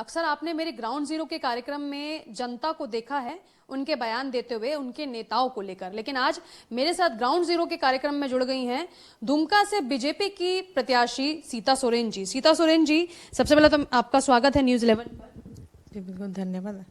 अक्सर आपने मेरे ग्राउंड जीरो के कार्यक्रम में जनता को देखा है उनके बयान देते हुए उनके नेताओं को लेकर, लेकिन आज मेरे साथ ग्राउंड जीरो के कार्यक्रम में जुड़ गई हैं दुमका से बीजेपी की प्रत्याशी सीता सोरेन जी। सीता सोरेन जी, सबसे पहले तो आपका स्वागत है न्यूज़ 11 पर। जी बिल्कुल, धन्यवाद।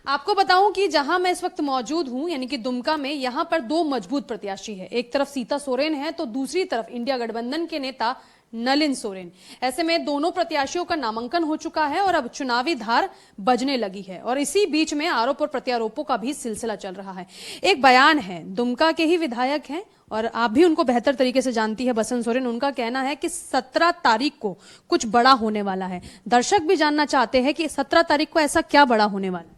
आपको बताऊं कि जहां मैं इस वक्त मौजूद हूं यानी कि दुमका में, यहां पर दो मजबूत प्रत्याशी है। एक तरफ सीता सोरेन है तो दूसरी तरफ इंडिया गठबंधन के नेता नलिन सोरेन। ऐसे में दोनों प्रत्याशियों का नामांकन हो चुका है और अब चुनावी धार बजने लगी है और इसी बीच में आरोप और प्रत्यारोपों का भी सिलसिला चल रहा है। एक बयान है, दुमका के ही विधायक हैं और आप भी उनको बेहतर तरीके से जानती है, बसंत सोरेन। उनका कहना है कि 17 तारीख को कुछ बड़ा होने वाला है। दर्शक भी जानना चाहते हैं कि 17 तारीख को ऐसा क्या बड़ा होने वाला है।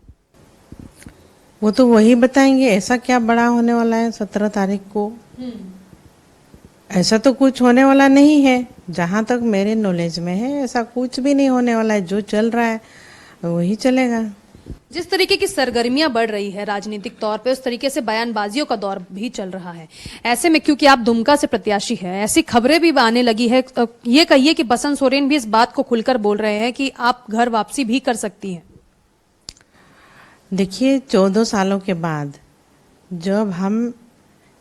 वो तो वही बताएंगे ऐसा क्या बड़ा होने वाला है 17 तारीख को। ऐसा तो कुछ होने वाला नहीं है, जहां तक मेरे नॉलेज में है ऐसा कुछ भी नहीं होने वाला है। जो चल रहा है वही चलेगा। जिस तरीके की सरगर्मियां बढ़ रही है राजनीतिक तौर पे, उस तरीके से बयानबाजियों का दौर भी चल रहा है। ऐसे में क्योंकि आप दुमका से प्रत्याशी है, ऐसी खबरें भी आने लगी है, ये कहिए कि बसंत सोरेन भी इस बात को खुलकर बोल रहे हैं कि आप घर वापसी भी कर सकती हैं। देखिए, 14 सालों के बाद जब हम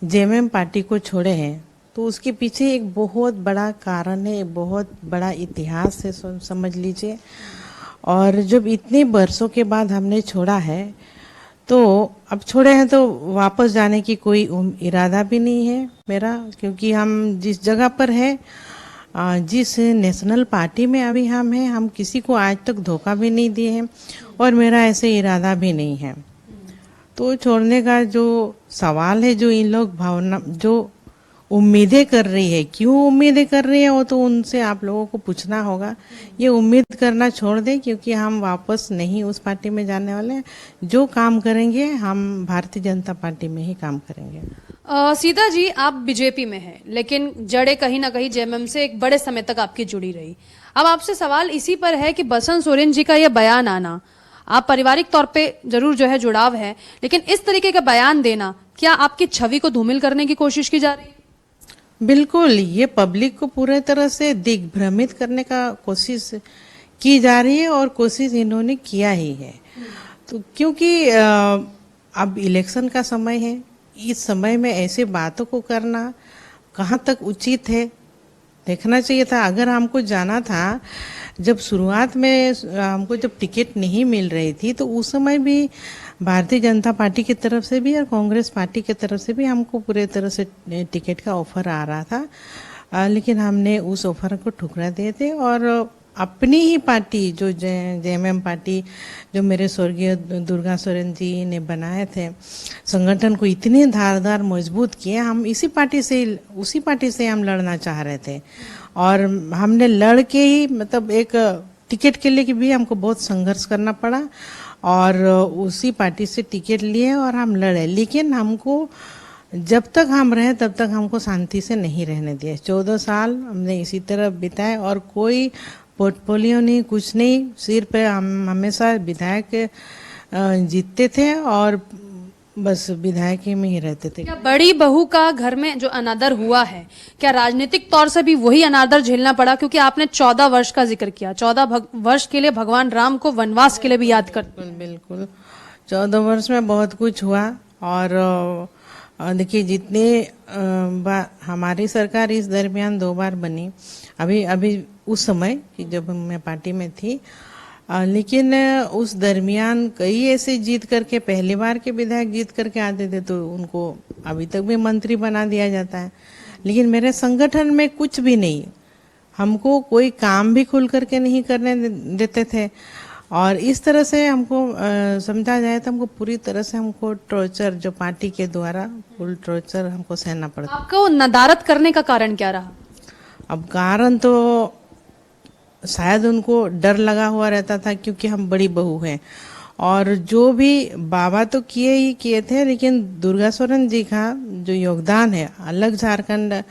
जेएमएम पार्टी को छोड़े हैं तो उसके पीछे एक बहुत बड़ा कारण है, एक बहुत बड़ा इतिहास है, समझ लीजिए। और जब इतने वर्षों के बाद हमने छोड़ा है तो अब छोड़े हैं तो वापस जाने की कोई इरादा भी नहीं है मेरा, क्योंकि हम जिस जगह पर है, जिस नेशनल पार्टी में अभी हम हैं, हम किसी को आज तक धोखा भी नहीं दिए हैं और मेरा ऐसे इरादा भी नहीं है। तो छोड़ने का जो सवाल है, जो इन लोग भावना जो उम्मीदें कर रही है, क्यों उम्मीदें कर रही है वो तो उनसे आप लोगों को पूछना होगा। ये उम्मीद करना छोड़ दें, क्योंकि हम वापस नहीं उस पार्टी में जाने वाले हैं। जो काम करेंगे हम भारतीय जनता पार्टी में ही काम करेंगे। सीता जी, आप बीजेपी में हैं, लेकिन जड़ें कहीं ना कहीं जेएमएम से एक बड़े समय तक आपकी जुड़ी रही। अब आपसे सवाल इसी पर है कि बसंत सोरेन जी का यह बयान आना, आप पारिवारिक तौर पे जरूर जो है जुड़ाव है, लेकिन इस तरीके का बयान देना, क्या आपकी छवि को धूमिल करने की कोशिश की जा रही है? बिल्कुल, ये पब्लिक को पूरे तरह से दिग्भ्रमित करने का कोशिश की जा रही है और कोशिश इन्होंने किया ही है। तो क्योंकि अब इलेक्शन का समय है, इस समय में ऐसे बातों को करना कहाँ तक उचित है, देखना चाहिए था। अगर हमको जाना था, जब शुरुआत में हमको जब टिकट नहीं मिल रही थी तो उस समय भी भारतीय जनता पार्टी की तरफ से भी और कांग्रेस पार्टी की तरफ से भी हमको पूरे तरह से टिकट का ऑफर आ रहा था, लेकिन हमने उस ऑफर को ठुकरा दिए थे और अपनी ही पार्टी जो जेएमएम पार्टी जो मेरे स्वर्गीय दुर्गा सोरेन जी ने बनाए थे, संगठन को इतने धारदार मजबूत किए, हम उसी पार्टी से हम लड़ना चाह रहे थे और हमने लड़ के ही, मतलब एक टिकट के लिए भी हमको बहुत संघर्ष करना पड़ा और उसी पार्टी से टिकट लिए और हम लड़े। लेकिन हमको जब तक हम रहे तब तक हमको शांति से नहीं रहने दिए। 14 साल हमने इसी तरह बिताए और कोई पोर्टफोलियो नहीं, कुछ नहीं, सिर पे हम हमेशा विधायक जीतते थे और बस विधायक में ही रहते थे। क्या बड़ी बहू का घर में जो अनादर हुआ है, क्या राजनीतिक तौर से भी वही अनादर झेलना पड़ा? क्योंकि आपने 14 वर्ष का जिक्र किया, 14 वर्ष के लिए भगवान राम को वनवास के लिए भी याद करते। बिल्कुल 14 वर्ष में बहुत कुछ हुआ और देखिए, जितने हमारी सरकार इस दरमियान 2 बार बनी, अभी उस समय कि जब मैं पार्टी में थी, लेकिन उस दरमियान कई ऐसे जीत करके, पहली बार के विधायक जीत करके आते थे तो उनको अभी तक भी मंत्री बना दिया जाता है। लेकिन मेरे संगठन में कुछ भी नहीं, हमको कोई काम भी खुल करके नहीं करने देते थे और इस तरह से हमको समझा जाए तो हमको पूरी तरह से हमको टॉर्चर, जो पार्टी के द्वारा फुल टॉर्चर हमको सहना पड़ता। आपको नदारत करने का कारण क्या रहा? अब कारण तो शायद उनको डर लगा हुआ रहता था, क्योंकि हम बड़ी बहू हैं और जो भी बाबा तो किए ही किए थे, लेकिन दुर्गा सोरेन जी का जो योगदान है, अलग झारखंड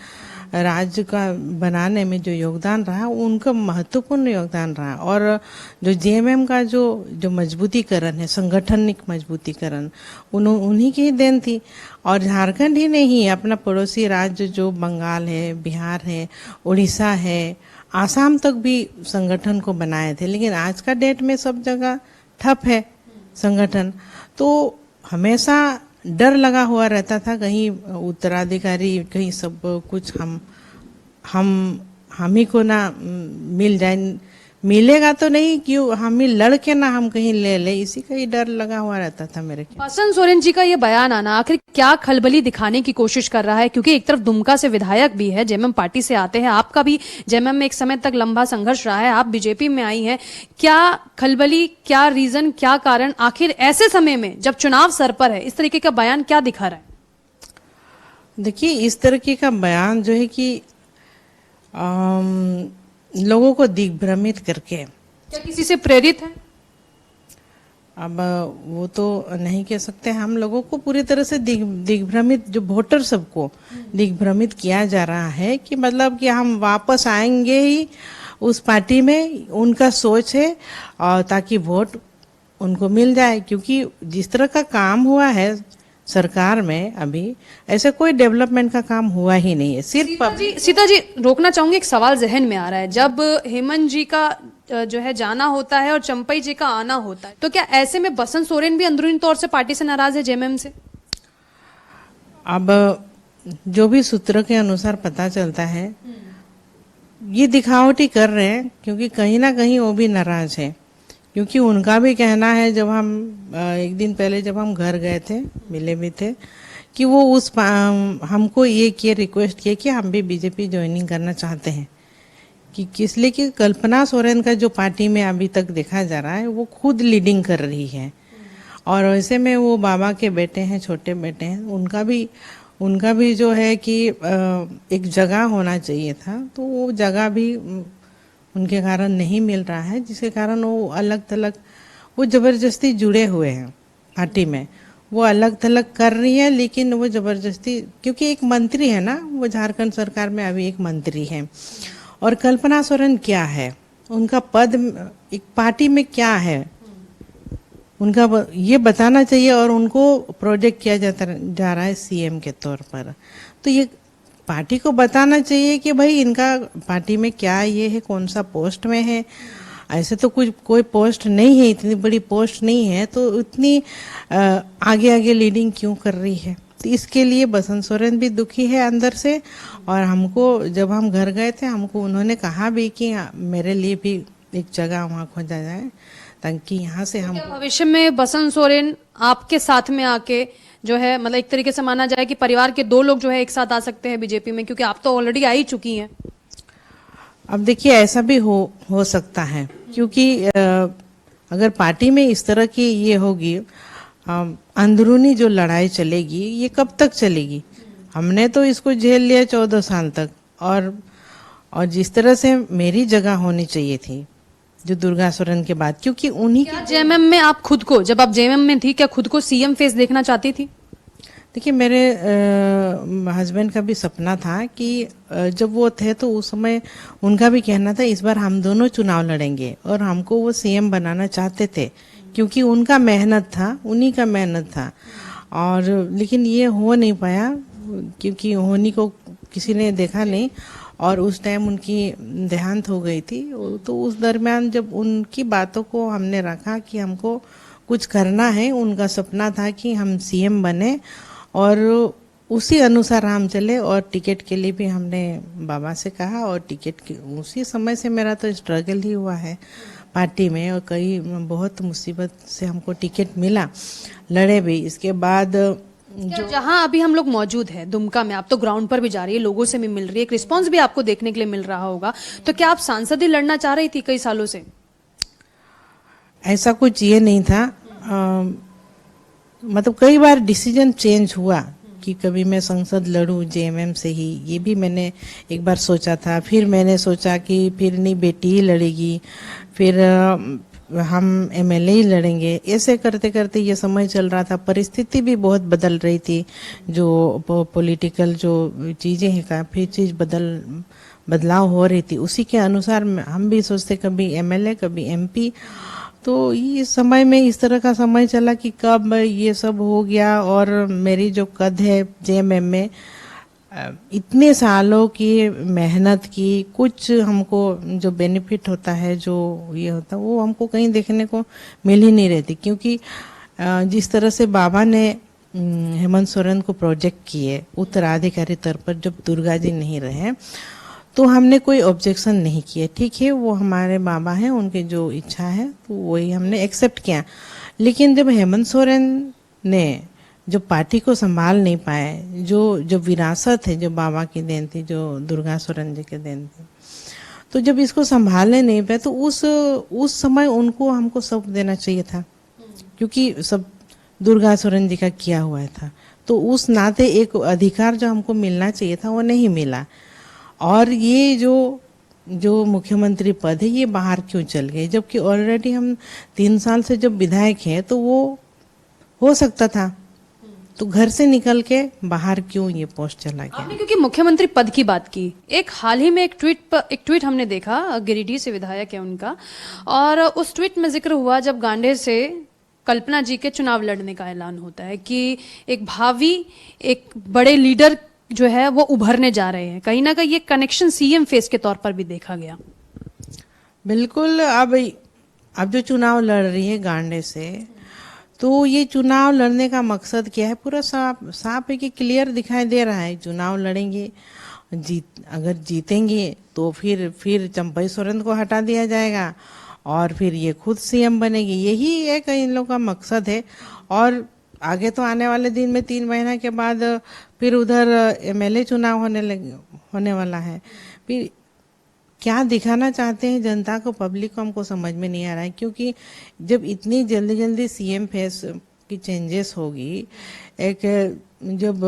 राज्य का बनाने में जो योगदान रहा, उनका महत्वपूर्ण योगदान रहा और जो जेएमएम का जो मजबूतीकरण है, संगठनिक मजबूतीकरण, उन्हीं की ही देन थी। और झारखंड ही नहीं, अपना पड़ोसी राज्य जो बंगाल है, बिहार है, उड़ीसा है, आसाम तक भी संगठन को बनाए थे, लेकिन आज का डेट में सब जगह ठप है संगठन। तो हमेशा डर लगा हुआ रहता था, कहीं उत्तराधिकारी कहीं सब कुछ हम ही को ना मिल जाए, मिलेगा तो नहीं, क्यों हम ही लड़के ना हम कहीं ले ले, इसी का ही डर लगा हुआ रहता था मेरे को। बसंत सोरेन जी का ये बयान आना आखिर क्या खलबली दिखाने की कोशिश कर रहा है? क्योंकि एक तरफ दुमका से विधायक भी है, जेएमएम पार्टी से आते हैं, आपका भी जेएमएम में एक समय तक लंबा संघर्ष रहा है, आप बीजेपी में आई हैं। क्या खलबली, क्या रीजन, क्या कारण, आखिर ऐसे समय में जब चुनाव सर पर है इस तरीके का बयान क्या दिखा रहा है? देखिए, इस तरीके का बयान जो है कि लोगों को दिग्भ्रमित करके, क्या किसी से प्रेरित है? अब वो तो नहीं कह सकते। हम लोगों को पूरी तरह से दिग्भ्रमित, जो वोटर सबको दिग्भ्रमित किया जा रहा है कि मतलब कि हम वापस आएंगे ही उस पार्टी में, उनका सोच है, और ताकि वोट उनको मिल जाए। क्योंकि जिस तरह का काम हुआ है सरकार में अभी, ऐसे कोई डेवलपमेंट का काम हुआ ही नहीं है। सिर्फ सीता जी रोकना चाहूंगी, एक सवाल जहन में आ रहा है। जब हेमंत जी का जो है जाना होता है और चंपई जी का आना होता है, तो क्या ऐसे में बसंत सोरेन भी अंदरूनी तौर से पार्टी से नाराज है, जेएमएम से? अब जो भी सूत्रों के अनुसार पता चलता है, ये दिखावटी कर रहे हैं, क्योंकि कहीं ना कहीं वो भी नाराज है। क्योंकि उनका भी कहना है, जब हम एक दिन पहले जब हम घर गए थे, मिले भी थे, कि वो हमको ये रिक्वेस्ट किया कि हम भी बीजेपी ज्वाइनिंग करना चाहते हैं। कि किस लिए कि कल्पना सोरेन का जो पार्टी में अभी तक देखा जा रहा है, वो खुद लीडिंग कर रही है, और वैसे में वो बाबा के बेटे हैं, छोटे बेटे हैं, उनका भी जो है कि एक जगह होना चाहिए था, तो वो जगह भी उनके कारण नहीं मिल रहा है, जिसके कारण वो अलग थलग, वो जबरदस्ती जुड़े हुए हैं पार्टी में, वो अलग थलग कर रही है। लेकिन वो जबरदस्ती, क्योंकि एक मंत्री है ना, वो झारखंड सरकार में अभी एक मंत्री है, और कल्पना सोरेन क्या है, उनका पद एक पार्टी में क्या है, उनका ये बताना चाहिए, और उनको प्रोजेक्ट किया जा रहा है सीएम के तौर पर। तो ये पार्टी को बताना चाहिए कि भाई इनका पार्टी में क्या ये है, कौन सा पोस्ट में है। ऐसे तो कोई पोस्ट नहीं है, इतनी बड़ी पोस्ट नहीं है, तो इतनी आगे आगे लीडिंग क्यों कर रही है। तो इसके लिए बसंत सोरेन भी दुखी है अंदर से। और हमको, जब हम घर गए थे, हमको उन्होंने कहा भी कि मेरे लिए भी एक जगह वहाँ खोजा जाए, ताकि यहाँ से हम भविष्य में बसंत सोरेन आपके साथ में आके जो है, मतलब एक तरीके से माना जाए कि परिवार के दो लोग जो है एक साथ आ सकते हैं बीजेपी में, क्योंकि आप तो ऑलरेडी आ ही चुकी हैं। अब देखिए, ऐसा भी हो सकता है, क्योंकि अगर पार्टी में इस तरह की ये होगी, अंदरूनी जो लड़ाई चलेगी, ये कब तक चलेगी? हमने तो इसको झेल लिया 14 साल तक, और जिस तरह से मेरी जगह होनी चाहिए थी, जो दुर्गा सोरेन के बाद, क्योंकि उन्हीं क्या जेएमएम में आप खुद को, जब आप जेएमएम में थी, क्या खुद को सीएम फेस देखना चाहती थी? देखिए, मेरे हस्बैंड का भी सपना था कि जब वो थे तो उस समय उनका भी कहना था इस बार हम दोनों चुनाव लड़ेंगे, और हमको वो सीएम बनाना चाहते थे, क्योंकि उनका मेहनत था, उन्हीं का मेहनत था। और लेकिन ये हो नहीं पाया, क्योंकि होनी को किसी ने देखा नहीं, और उस टाइम उनकी देहांत हो गई थी। तो उस दरमियान जब उनकी बातों को हमने रखा कि हमको कुछ करना है, उनका सपना था कि हम सीएम बने, और उसी अनुसार हम चले। और टिकट के लिए भी हमने बाबा से कहा, और टिकट के उसी समय से मेरा तो स्ट्रगल ही हुआ है पार्टी में, और कई बहुत मुसीबत से हमको टिकट मिला, लड़े भी। इसके बाद जहां अभी हम लोग मौजूद हैं दुमका में, आप तो ग्राउंड पर भी जा रही है, लोगों से भी मिल रही है, एक रिस्पांस भी आपको देखने के लिए मिल रहा होगा, तो क्या आप सांसद ही लड़ना चाह रही थी कई सालों से? ऐसा कुछ ये नहीं था। मतलब कई बार डिसीजन चेंज हुआ कि कभी मैं संसद लड़ूं जेएमएम से ही, ये भी मैंने एक बार सोचा था। फिर मैंने सोचा कि फिर नहीं, बेटी ही लड़ेगी, फिर हम एमएलए ही लड़ेंगे। ऐसे करते करते ये समय चल रहा था, परिस्थिति भी बहुत बदल रही थी, जो पॉलिटिकल जो चीजें हैं, काफी चीज बदलाव हो रही थी। उसी के अनुसार हम भी सोचते कभी एमएलए कभी एमपी। तो इस समय में इस तरह का समय चला कि कब ये सब हो गया, और मेरी जो कद है जेएमएम में, इतने सालों की मेहनत की कुछ हमको जो बेनिफिट होता है, जो ये होता है, वो हमको कहीं देखने को मिल ही नहीं रहती। क्योंकि जिस तरह से बाबा ने हेमंत सोरेन को प्रोजेक्ट किए उत्तराधिकारी तौर पर, जब दुर्गा जी नहीं रहे तो हमने कोई ऑब्जेक्शन नहीं किया। ठीक है, वो हमारे बाबा हैं, उनकी जो इच्छा है तो वही हमने एक्सेप्ट किया। लेकिन जब हेमंत सोरेन ने जो पार्टी को संभाल नहीं पाए, जो विरासत है, जो बाबा की देन थी, जो दुर्गा सोरेन जी की देन थी, तो जब इसको संभालने नहीं पाए तो उस समय उनको हमको सौंप देना चाहिए था, क्योंकि सब दुर्गा सोरेन जी का किया हुआ था। तो उस नाते एक अधिकार जो हमको मिलना चाहिए था वो नहीं मिला। और ये जो मुख्यमंत्री पद है ये बाहर क्यों चल गए, जबकि ऑलरेडी हम 3 साल से जब विधायक हैं तो वो हो सकता था, तो घर से निकल के बाहर क्यों ये पोस्ट चला गया। आपने क्योंकि मुख्यमंत्री पद की बात की, एक हाल ही में एक ट्वीट हमने देखा, गिरिडीह से विधायक है उनका, और उस ट्वीट में जिक्र हुआ जब गांडे से कल्पना जी के चुनाव लड़ने का ऐलान होता है कि एक भावी एक बड़े लीडर जो है वो उभरने जा रहे हैं। कहीं ना कहीं ये कनेक्शन सीएम फेस के तौर पर भी देखा गया। बिल्कुल। अब जो चुनाव लड़ रही है गांडे से, तो ये चुनाव लड़ने का मकसद क्या है, पूरा साफ है कि क्लियर दिखाई दे रहा है। चुनाव लड़ेंगे, अगर जीतेंगे तो फिर चंपई सोरेन को हटा दिया जाएगा और फिर ये खुद सीएम बनेगी। यही एक इन लोगों का मकसद है। और आगे तो आने वाले दिन में 3 महीना के बाद फिर उधर एमएलए चुनाव होने वाला है। फिर क्या दिखाना चाहते हैं जनता को, पब्लिक को, हमको समझ में नहीं आ रहा है। क्योंकि जब इतनी जल्दी सीएम फेस की चेंजेस होगी, जब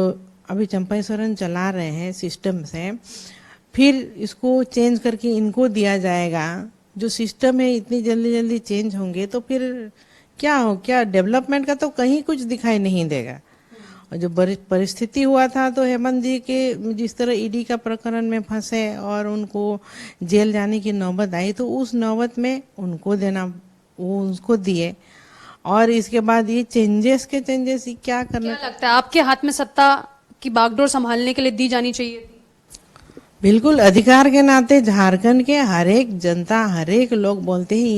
अभी चंपई सोरेन चला रहे हैं सिस्टम से, फिर इसको चेंज करके इनको दिया जाएगा, जो सिस्टम है इतनी जल्दी चेंज होंगे तो फिर क्या डेवलपमेंट का तो कहीं कुछ दिखाई नहीं देगा। और जो परिस्थिति हुआ था तो हेमंत जी के जिस तरह ईडी का प्रकरण में फंसे और उनको जेल जाने की नौबत आई, तो उस नौबत में उनको दिए। और इसके बाद ये चेंजेस क्या करना। क्या लगता है आपके हाथ में सत्ता की बागडोर संभालने के लिए दी जानी चाहिए थी? बिल्कुल, अधिकार के नाते झारखंड के हर एक जनता, हर एक लोग बोलते हैं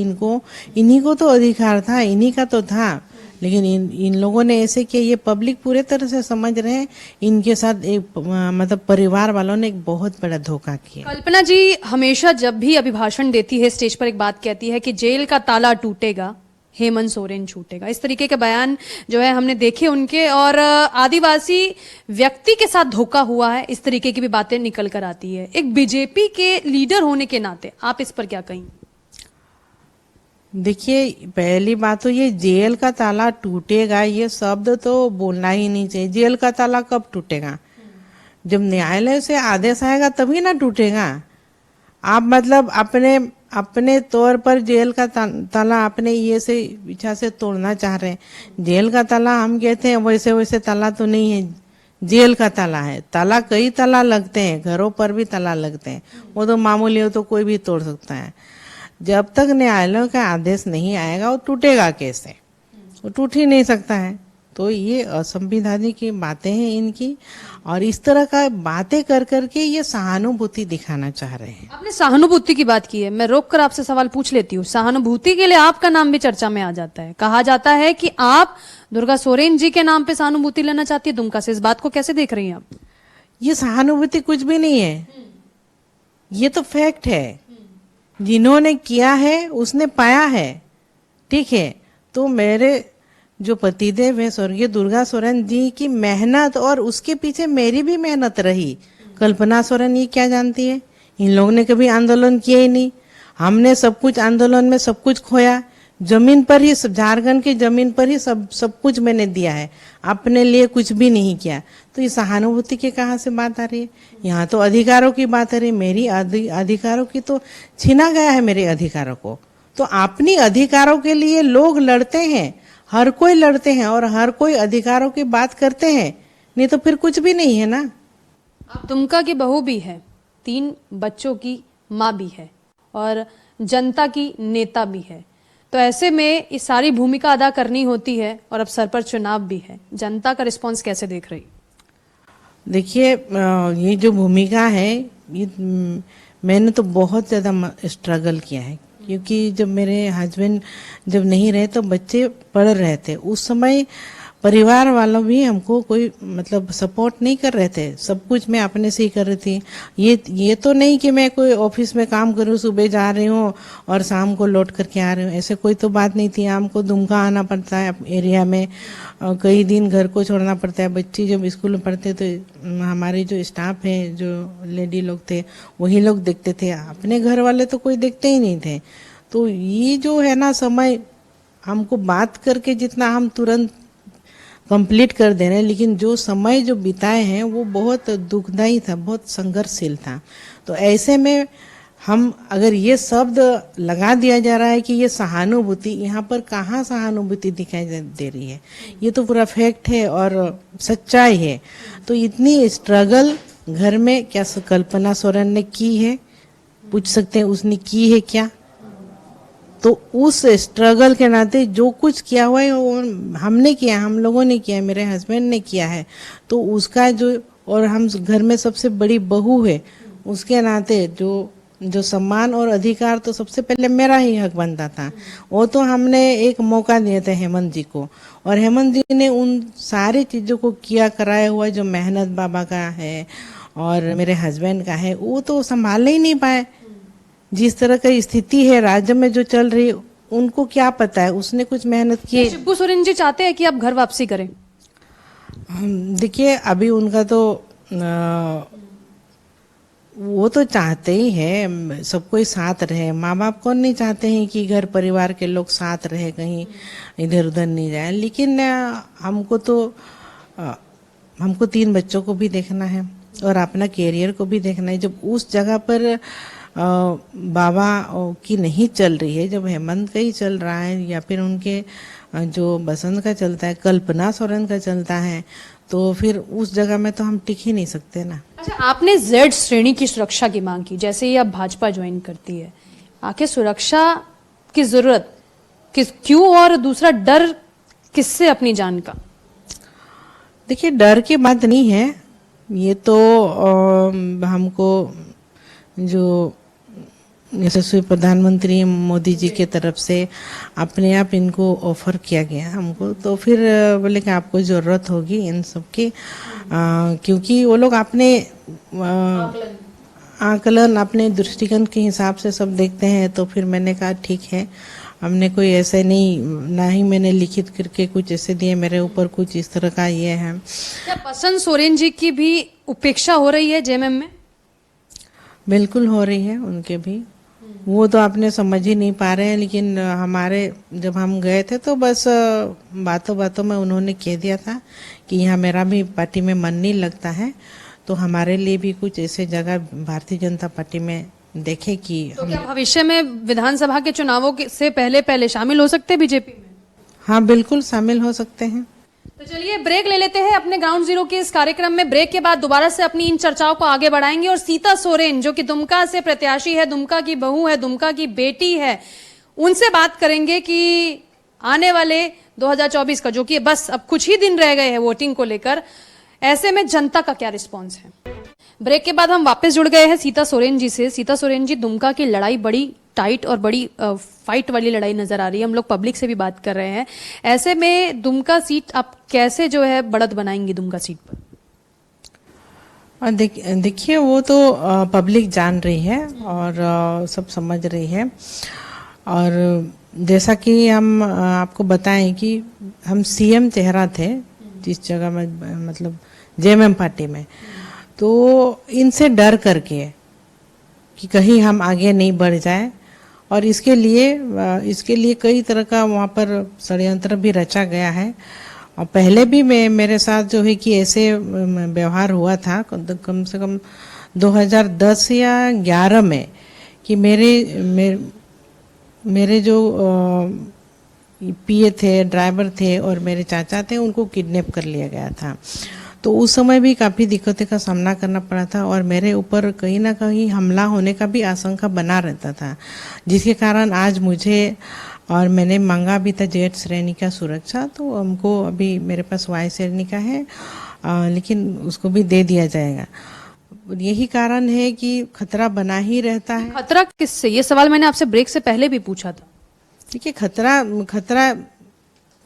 इन्हीं को तो अधिकार था, इन्हीं का तो था। लेकिन इन लोगों ने ऐसे किया, ये पब्लिक पूरे तरह से समझ रहे हैं। इनके साथ एक मतलब परिवार वालों ने एक बहुत बड़ा धोखा किया। कल्पना जी हमेशा जब भी अभिभाषण देती है स्टेज पर एक बात कहती है कि जेल का ताला टूटेगा, हेमंत सोरेन छूटेगा। इस तरीके के बयान जो है हमने देखे उनके, और आदिवासी व्यक्ति के साथ धोखा हुआ है, इस तरीके की भी बातें निकल कर आती है। एक बीजेपी के लीडर होने के नाते आप इस पर क्या कहेंगे? देखिए, पहली बात तो ये जेल का ताला टूटेगा ये शब्द तो बोलना ही नहीं चाहिए। जेल का ताला कब टूटेगा? जब न्यायालय से आदेश आएगा तभी ना टूटेगा। आप मतलब अपने तौर पर जेल का ताला अपने ये से इच्छा से तोड़ना चाह रहे हैं। जेल का ताला हम कहते हैं वैसे ताला तो नहीं है, जेल का ताला है। ताला कई ताला लगते हैं, घरों पर भी ताला लगते हैं, वो तो मामूली हो तो कोई भी तोड़ सकता है। जब तक न्यायालय का आदेश नहीं आएगा वो टूटेगा कैसे? वो टूट ही नहीं सकता है। तो ये असंविधानिक की बातें हैं इनकी, और इस तरह का बातें कर करके ये सहानुभूति दिखाना चाह रहे हैं। आपने सहानुभूति की बात की है, मैं रोक कर आपसे सवाल पूछ लेती हूँ। सहानुभूति के लिए आपका नाम भी चर्चा में आ जाता है। कहा जाता है कि आप दुर्गा सोरेन जी के नाम पे सहानुभूति लेना चाहती है दुमका से। इस बात को कैसे देख रही हैं आप? ये सहानुभूति कुछ भी नहीं है, ये तो फैक्ट है। जिन्होंने किया है उसने पाया है, ठीक है। तो मेरे जो पतिदेव है स्वर्गीय दुर्गा सोरेन जी की मेहनत, और उसके पीछे मेरी भी मेहनत रही। कल्पना सोरेन ये क्या जानती है? इन लोगों ने कभी आंदोलन किया ही नहीं। हमने सब कुछ आंदोलन में सब कुछ खोया, जमीन पर ही, झारखंड की जमीन पर ही सब कुछ मैंने दिया है, अपने लिए कुछ भी नहीं किया। तो ये सहानुभूति की कहाँ से बात आ रही है? यहाँ तो अधिकारों की बात आ रही है। मेरी अधिकारों की तो छीना गया है मेरे अधिकारों को। तो अपनी अधिकारों के लिए लोग लड़ते हैं, हर कोई लड़ते हैं और हर कोई अधिकारों की बात करते हैं, नहीं तो फिर कुछ भी नहीं है ना। आप दुमका की बहू भी है, 3 बच्चों की माँ भी है और जनता की नेता भी है। तो ऐसे में इस सारी भूमिका अदा करनी होती है और अब सर पर चुनाव भी है। जनता का रिस्पांस कैसे देख रही? देखिए ये जो भूमिका है ये मैंने तो बहुत ज़्यादा स्ट्रगल किया है, क्योंकि जब मेरे हस्बैंड जब नहीं रहे तो बच्चे पढ़ रहे थे। उस समय परिवार वालों भी हमको कोई मतलब सपोर्ट नहीं कर रहे थे, सब कुछ मैं अपने से ही कर रही थी। ये तो नहीं कि मैं कोई ऑफिस में काम करूँ, सुबह जा रही हूँ और शाम को लौट करके आ रही हूँ, ऐसे कोई तो बात नहीं थी। हमको दुमका आना पड़ता है एरिया में, कई दिन घर को छोड़ना पड़ता है। बच्चे जब स्कूल में पढ़ते तो हमारे जो स्टाफ है, जो लेडी लोग थे, वही लोग देखते थे, अपने घर वाले तो कोई देखते ही नहीं थे। तो ये जो है ना समय, हमको बात करके जितना हम तुरंत कंप्लीट कर दे रहे हैं, लेकिन जो समय जो बिताए हैं वो बहुत दुखदाई था, बहुत संघर्षशील था। तो ऐसे में हम अगर ये शब्द लगा दिया जा रहा है कि ये सहानुभूति, यहाँ पर कहाँ सहानुभूति दिखाई दे रही है? ये तो पूरा फैक्ट है और सच्चाई है। तो इतनी स्ट्रगल घर में क्या कल्पना सोरेन ने की है? पूछ सकते हैं उसने की है क्या? तो उस स्ट्रगल के नाते जो कुछ किया हुआ है वो हमने किया, हम लोगों ने किया, मेरे हस्बैंड ने किया है। तो उसका जो, और हम घर में सबसे बड़ी बहू है, उसके नाते जो सम्मान और अधिकार तो सबसे पहले मेरा ही हक बनता था। वो तो हमने एक मौका दिया था हेमंत जी को, और हेमंत जी ने उन सारी चीज़ों को किया कराया हुआ, जो मेहनत बाबा का है और मेरे हस्बैंड का है, वो तो संभाल ही नहीं पाए। जिस तरह की स्थिति है राज्य में जो चल रही, उनको क्या पता है? उसने कुछ मेहनत की। शिबू सोरेन जी चाहते हैं कि आप घर वापसी करें। देखिए अभी उनका तो वो तो चाहते ही है सब कोई साथ रहे। माँ बाप कौन नहीं चाहते हैं कि घर परिवार के लोग साथ रहे, कहीं इधर उधर नहीं जाए। लेकिन हमको 3 बच्चों को भी देखना है और अपना कैरियर को भी देखना है। जब उस जगह पर बाबा की नहीं चल रही है, जब हेमंत का ही चल रहा है, या फिर उनके जो बसंत का चलता है, कल्पना सोरेन का चलता है, तो फिर उस जगह में तो हम टिक ही नहीं सकते ना। अच्छा, आपने जेड श्रेणी की सुरक्षा की मांग की, जैसे ही अब भाजपा ज्वाइन करती है, आखिर सुरक्षा की जरूरत क्यों, और दूसरा डर किससे अपनी जान का? देखिए डर की बात नहीं है, ये तो हमको जो यशस्वी प्रधानमंत्री मोदी जी के तरफ से अपने आप इनको ऑफर किया गया हमको। तो फिर बोले कि आपको ज़रूरत होगी इन सब की, क्योंकि वो लोग अपने आकलन अपने दृष्टिकोण के हिसाब से सब देखते हैं। तो फिर मैंने कहा ठीक है, हमने कोई ऐसे नहीं, ना ही मैंने लिखित करके कुछ ऐसे दिए, मेरे ऊपर कुछ इस तरह का ये है। क्या बसंत सोरेन जी की भी उपेक्षा हो रही है जेएमएम में? बिल्कुल हो रही है उनके भी, वो तो आपने समझ ही नहीं पा रहे हैं। लेकिन हमारे जब हम गए थे तो बस बातों बातों में उन्होंने कह दिया था कि यहाँ मेरा भी पार्टी में मन नहीं लगता है, तो हमारे लिए भी कुछ ऐसे जगह भारतीय जनता पार्टी में देखे कि तो क्या भविष्य में विधानसभा के चुनावों से पहले शामिल हो सकते हैं बीजेपी में? हाँ बिल्कुल शामिल हो सकते हैं। तो चलिए ब्रेक ले लेते हैं अपने ग्राउंड जीरो के इस कार्यक्रम में। ब्रेक के बाद दोबारा से अपनी इन चर्चाओं को आगे बढ़ाएंगे और सीता सोरेन जो कि दुमका से प्रत्याशी है, दुमका की बहू है, दुमका की बेटी है, उनसे बात करेंगे कि आने वाले 2024 का, जो कि बस अब कुछ ही दिन रह गए हैं वोटिंग को लेकर, ऐसे में जनता का क्या रिस्पॉन्स है। ब्रेक के बाद हम वापस जुड़ गए हैं सीता सोरेन जी से। सीता सोरेन जी, दुमका की लड़ाई बड़ी टाइट और बड़ी फाइट वाली लड़ाई नजर आ रही है, हम लोग पब्लिक से भी बात कर रहे हैं। ऐसे में दुमका सीट आप कैसे जो है बढ़त बनाएंगी दुमका सीट पर? देखिए वो तो पब्लिक जान रही है और सब समझ रही है। और जैसा कि हम आपको बताएं कि हम सीएम चेहरा थे जिस जगह में, मतलब जेएमएम पार्टी में, तो इनसे डर करके कि कहीं हम आगे नहीं बढ़ जाए, और इसके लिए कई तरह का वहाँ पर षड्यंत्र भी रचा गया है। और पहले भी मेरे साथ जो है कि ऐसे व्यवहार हुआ था कम से कम 2010 या 11 में, कि मेरे जो पीए थे, ड्राइवर थे और मेरे चाचा थे, उनको किडनैप कर लिया गया था। तो उस समय भी काफ़ी दिक्कतों का सामना करना पड़ा था और मेरे ऊपर कहीं ना कहीं हमला होने का भी आशंका बना रहता था, जिसके कारण आज मुझे, और मैंने मांगा भी था जेड श्रेणी का सुरक्षा, तो हमको अभी मेरे पास वाई श्रेणी का है। लेकिन उसको भी दे दिया जाएगा। यही कारण है कि खतरा बना ही रहता है। खतरा किससे? ये सवाल मैंने आपसे ब्रेक से पहले भी पूछा था। देखिए, खतरा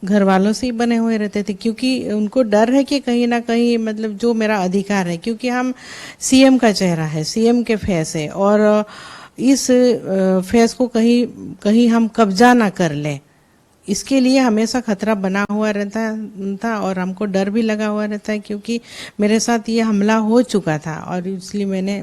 घर वालों से ही बने हुए रहते थे, क्योंकि उनको डर है कि कहीं ना कहीं मतलब जो मेरा अधिकार है, क्योंकि हम सीएम का चेहरा है, सीएम के फेस है, और इस फेस को कहीं हम कब्जा ना कर लें, इसके लिए हमेशा खतरा बना हुआ रहता था और हमको डर भी लगा हुआ रहता है, क्योंकि मेरे साथ ये हमला हो चुका था और इसलिए मैंने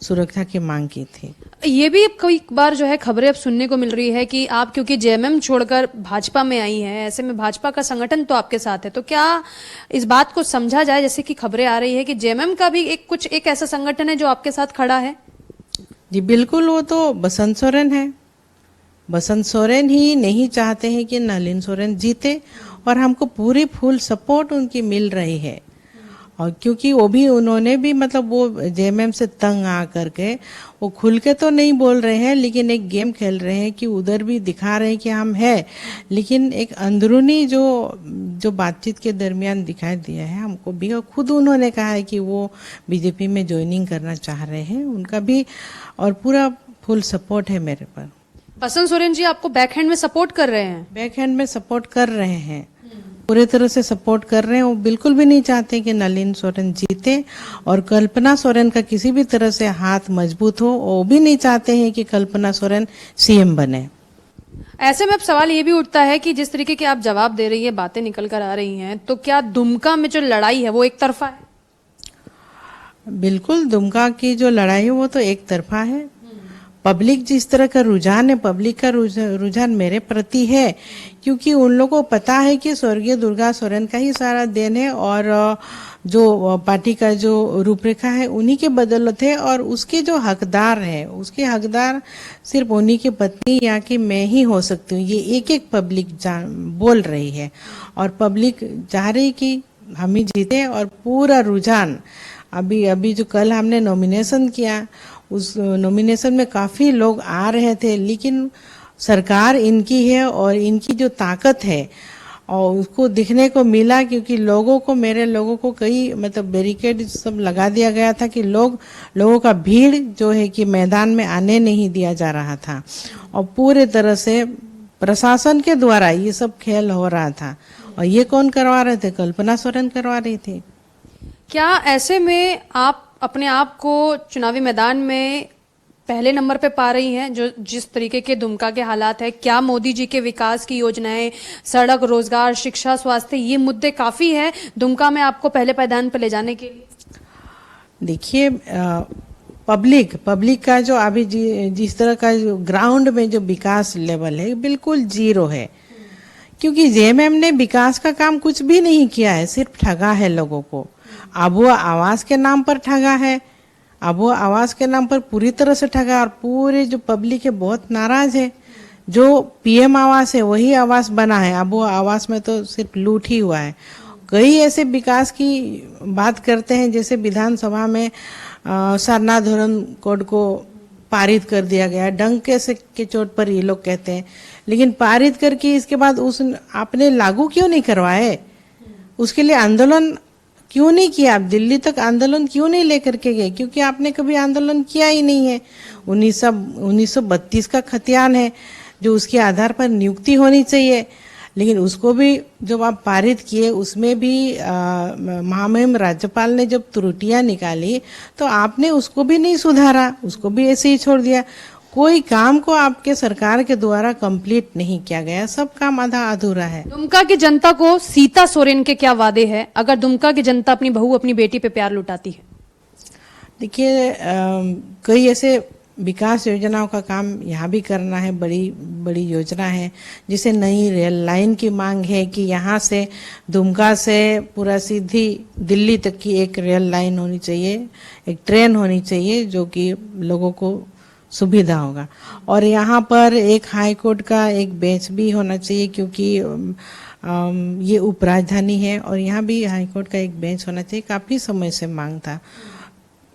सुरक्षा की मांग की थी। ये भी कई बार जो है खबरें अब सुनने को मिल रही है कि आप क्योंकि जेएमएम छोड़कर भाजपा में आई हैं, ऐसे में भाजपा का संगठन तो आपके साथ है, तो क्या इस बात को समझा जाए, जैसे कि खबरें आ रही है कि जेएमएम का भी एक ऐसा संगठन है जो आपके साथ खड़ा है? जी बिल्कुल, वो तो बसंत सोरेन है। बसंत सोरेन ही नहीं चाहते हैं कि नलिन सोरेन जीते, और हमको पूरी फुल सपोर्ट उनकी मिल रही है। और क्योंकि उन्होंने भी मतलब वो जेएमएम से तंग आ करके वो खुल के तो नहीं बोल रहे हैं, लेकिन एक गेम खेल रहे हैं कि उधर भी दिखा रहे हैं कि हम हैं, लेकिन एक अंदरूनी जो बातचीत के दरमियान दिखाई दिया है हमको भी, और खुद उन्होंने कहा है कि वो बीजेपी में ज्वाइनिंग करना चाह रहे हैं, उनका भी और पूरा फुल सपोर्ट है मेरे पर। बसंत सोरेन जी आपको बैकहैंड में सपोर्ट कर रहे हैं? बैकहैंड में सपोर्ट कर रहे हैं, पूरे तरह से सपोर्ट कर रहे हैं। वो बिल्कुल भी नहीं चाहते कि नलिन सोरेन जीते, और कल्पना सोरेन का किसी भी तरह से हाथ मजबूत हो, वो भी नहीं चाहते हैं कि कल्पना सोरेन सीएम बने। ऐसे में अब सवाल ये भी उठता है कि जिस तरीके के आप जवाब दे रही है, बातें निकल कर आ रही हैं, तो क्या दुमका में जो लड़ाई है वो एक तरफा है? बिल्कुल, दुमका की जो लड़ाई है वो तो एक तरफा है। पब्लिक जिस तरह का रुझान है, पब्लिक का रुझान मेरे प्रति है, क्योंकि उन लोगों को पता है कि स्वर्गीय दुर्गा सोरेन का ही सारा देन है, और जो पार्टी का जो रूपरेखा है उन्हीं के बदौलत है, और उसके जो हकदार है, उसके हकदार सिर्फ उन्हीं की पत्नी या कि मैं ही हो सकती हूँ। ये एक पब्लिक बोल रही है, और पब्लिक चाह रही कि हम ही जीते, और पूरा रुझान अभी जो कल हमने नॉमिनेशन किया, उस नॉमिनेशन में काफी लोग आ रहे थे, लेकिन सरकार इनकी है और इनकी जो ताकत है और उसको दिखने को मिला, क्योंकि मेरे लोगों को कई मतलब बैरिकेड सब लगा दिया गया था कि लोगों का भीड़ जो है कि मैदान में आने नहीं दिया जा रहा था, और पूरे तरह से प्रशासन के द्वारा ये सब खेल हो रहा था। और ये कौन करवा रहे थे? कल्पना सोरेन करवा रही थी। क्या ऐसे में आप अपने आप को चुनावी मैदान में पहले नंबर पे पा रही हैं? जो जिस तरीके के दुमका के हालात है, क्या मोदी जी के विकास की योजनाएं, सड़क, रोजगार, शिक्षा, स्वास्थ्य, ये मुद्दे काफी है दुमका में आपको पहले पायदान पर ले जाने के लिए? देखिए, पब्लिक का जो अभी जिस तरह का जो ग्राउंड में जो विकास लेवल है बिल्कुल जीरो है, क्योंकि जेएमएम ने विकास का काम कुछ भी नहीं किया है, सिर्फ ठगा है लोगों को। अब वो आवास के नाम पर ठगा है, अब वो आवास के नाम पर पूरी तरह से ठगा, और पूरे जो पब्लिक है बहुत नाराज है। जो पीएम आवास है वही आवास बना है, अब वो आवास में तो सिर्फ लूट ही हुआ है। कई ऐसे विकास की बात करते हैं, जैसे विधानसभा में सरना धोरण कोड को पारित कर दिया गया, डंके से के चोट पर ये लोग कहते हैं, लेकिन पारित करके इसके बाद आपने लागू क्यों नहीं करवाए? उसके लिए आंदोलन क्यों नहीं किया? आप दिल्ली तक आंदोलन क्यों नहीं लेकर के गए? क्योंकि आपने कभी आंदोलन किया ही नहीं है। 1932 का खतियान है जो उसके आधार पर नियुक्ति होनी चाहिए, लेकिन उसको भी जब आप पारित किए, उसमें भी महामहिम राज्यपाल ने जब त्रुटियां निकाली तो आपने उसको भी नहीं सुधारा, उसको भी ऐसे ही छोड़ दिया। कोई काम को आपके सरकार के द्वारा कंप्लीट नहीं किया गया, सब काम आधा अधूरा है। दुमका की जनता को सीता सोरेन के क्या वादे हैं अगर दुमका की जनता अपनी बहू, अपनी बेटी पे प्यार लुटाती है? देखिए, कई ऐसे विकास योजनाओं का काम यहाँ भी करना है, बड़ी बड़ी योजना है, जिसे नई रेल लाइन की मांग है कि यहाँ से दुमका से पूरा सीधी दिल्ली तक की एक रेल लाइन होनी चाहिए, एक ट्रेन होनी चाहिए जो कि लोगों को सुविधा होगा। और यहाँ पर एक हाई कोर्ट का एक बेंच भी होना चाहिए, क्योंकि ये उपराजधानी है और यहाँ भी हाई कोर्ट का एक बेंच होना चाहिए, काफ़ी समय से मांग था।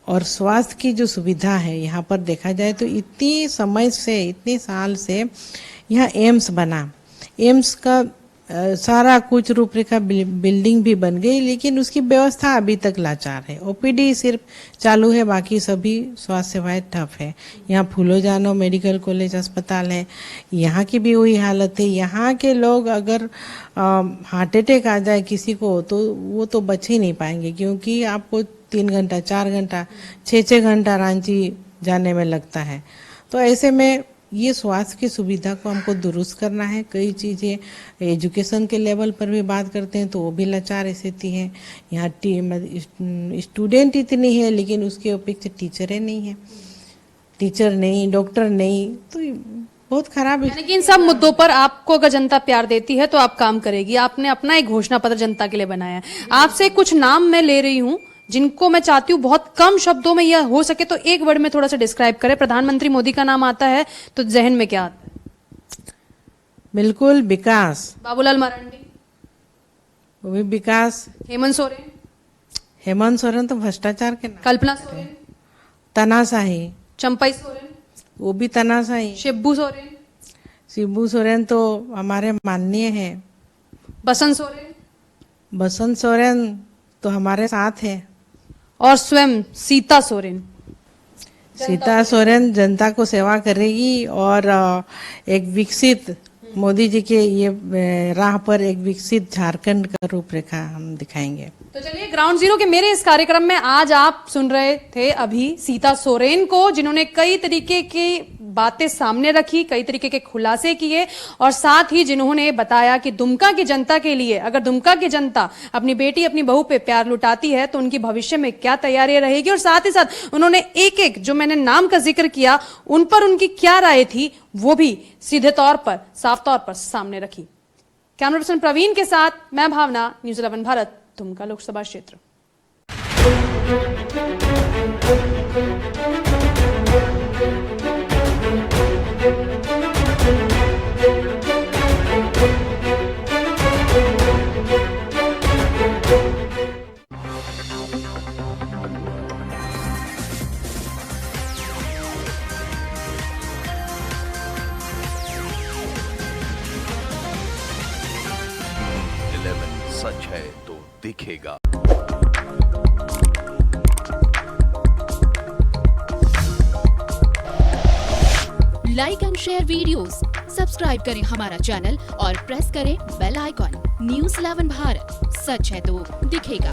और स्वास्थ्य की जो सुविधा है यहाँ पर देखा जाए तो इतने साल से यहाँ एम्स बना, एम्स का सारा कुछ रूपरेखा बिल्डिंग भी बन गई, लेकिन उसकी व्यवस्था अभी तक लाचार है। ओपीडी सिर्फ चालू है, बाकी सभी स्वास्थ्य सेवाएं ठप है। यहाँ फूलो जानो मेडिकल कॉलेज अस्पताल है, यहाँ की भी वही हालत है। यहाँ के लोग अगर हार्ट अटैक आ जाए किसी को तो वो तो बच ही नहीं पाएंगे, क्योंकि आपको 3 घंटा 4 घंटा 6 घंटा रांची जाने में लगता है। तो ऐसे में ये स्वास्थ्य की सुविधा को हमको दुरुस्त करना है। कई चीज़ें एजुकेशन के लेवल पर भी बात करते हैं तो वो भी लाचार स्थिति है। यहाँ स्टूडेंट इतनी है लेकिन उसके अपेक्षा टीचरें नहीं है, टीचर नहीं, डॉक्टर नहीं, तो बहुत खराब है। यानी कि इन सब मुद्दों पर आपको अगर जनता प्यार देती है तो आप काम करेगी। आपने अपना एक घोषणा पत्र जनता के लिए बनाया है। आपसे कुछ नाम मैं ले रही हूँ जिनको मैं चाहती हूँ बहुत कम शब्दों में या हो सके तो एक वर्ड में थोड़ा सा डिस्क्राइब करें। प्रधानमंत्री मोदी का नाम आता है तो जहन में क्या आता है? बिल्कुल विकास। बाबूलाल मरांडी, वो भी विकास। हेमंत सोरेन, हेमंत सोरेन तो भ्रष्टाचार के नाम। कल्पना सोरेन, तानाशाही, चंपई सोरेन, वो भी तानाशाही। शिब्बू सोरेन, शिबू सोरेन तो हमारे माननीय है। बसंत सोरेन, बसंत सोरेन तो हमारे साथ है। और स्वयं सीता सोरेन। सीता सोरेन जनता को सेवा करेगी और एक विकसित मोदी जी के ये राह पर एक विकसित झारखंड का रूपरेखा हम दिखाएंगे। तो चलिए, ग्राउंड जीरो के मेरे इस कार्यक्रम में आज आप सुन रहे थे अभी सीता सोरेन को, जिन्होंने कई तरीके की बातें सामने रखी, कई तरीके के खुलासे किए और साथ ही जिन्होंने बताया कि दुमका की जनता के लिए अगर दुमका की जनता अपनी बेटी अपनी बहू पे प्यार लुटाती है तो उनकी भविष्य में क्या तैयारी रहेगी। और साथ ही साथ उन्होंने एक एक जो मैंने नाम का जिक्र किया उन पर उनकी क्या राय थी वो भी सीधे तौर पर साफ तौर पर सामने रखी। कैमरा पर्सन प्रवीण के साथ मैं भावना, न्यूज़ 11 भारत, दुमका लोकसभा क्षेत्र। सच है तो दिखेगा। Like and share videos, subscribe करें हमारा चैनल और प्रेस करें बेल आइकॉन। न्यूज़ 11 भारत, सच है तो दिखेगा।